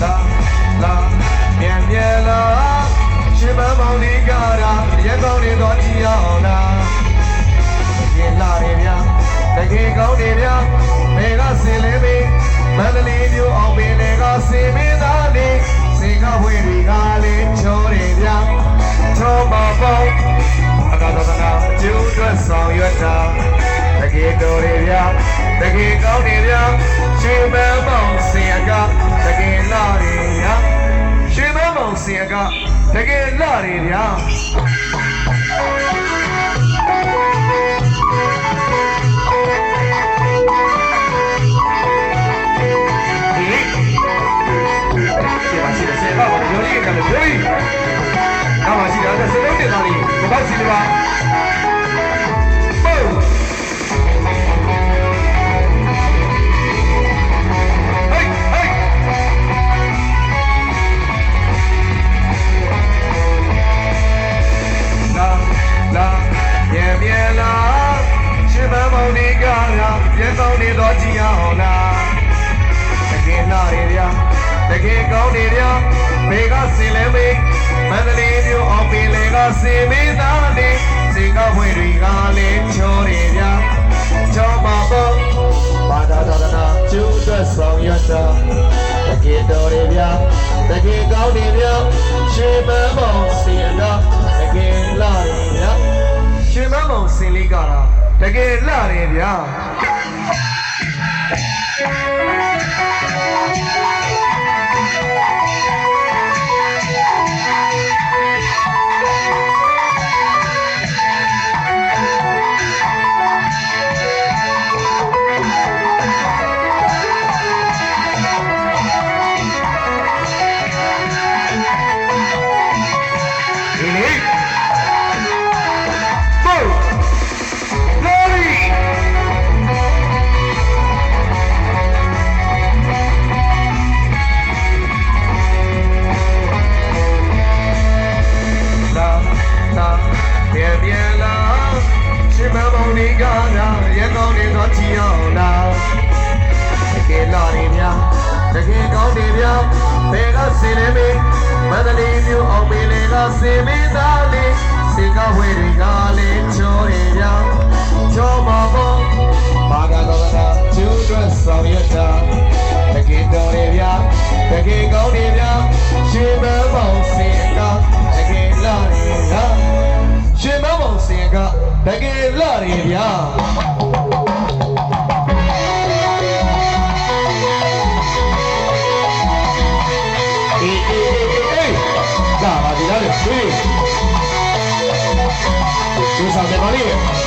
လာမြန်မြန်လာရှင်မမောင်လေးကရာရဲကောင်းနေတော့ကြည်အောင်လားရင်လာတယ်ဗျာတကယ်ကောင်းတယ်ဗျာမေကစင်လေးမေမန္တလေးမျိုးအောင်ပင်တွေကစင်မင်းသားလေးစေကဝေတွေကလေးချိုးတယ်ဗျာချိုးပါပေါ့အကာတော်ကကျူးတွက်ဆောင်ရွက်တာတကယ်တော်တယ်ဗျာတကယ်ကောင်းတယ်ဗျာရှင်မမောင်စင်ကတကယ်လာတယ်ဗျာရှင်မမောင်စင်ကတကယ်လာတယ်ဗျာ那么，现在是6点哪里？我放心了吧？啦，绵绵啦，是满毛的干啦，远方的多吉呀啦，这个哪里呀？这个高的呀，每个心里面。မန္တလေးမြို့အောင်ပင်လေကစင်မင်းသားလေးစေကဝေတွေကလည်းချိုးတယ်ဗျာချောမပေါ်ဘာသာသာနာကျူးသွက်ဆောင်ရတာတကယ်တော်တယ်ဗျာတကယ်ကောင်းတယ်ဗျာရှင်မမောင်စင်ကတကယ်လာတယ်ဗျာရှင်မမောင်စင်လေးကတာတကယ်လာတယ်ဗျာတကယ်ကောင်းတယ်ဗျာဘယ်ကစင်လဲမေးမန္တလေးမြို့အောင်ပင်လေကစင်မင်းသားလေးစေကဝေတွေကလည်းချိုးတယ်ဗျာချိုးပါပေါ့ဘာကတော့ကကျူးတွက်ဆောင်ရတာတကယ်တော်တယ်ဗျာတကယ်ကောင်းတယ်ဗျာရှင်မမောင်စင်ကတကယ်လာတယ်ဗျာရှင်မမောင်စင်ကတကယ်လာတယ်ဗျာလာပါဒီလားလေတွေ့ဒီဆောင်တယ်ပါလိမ့်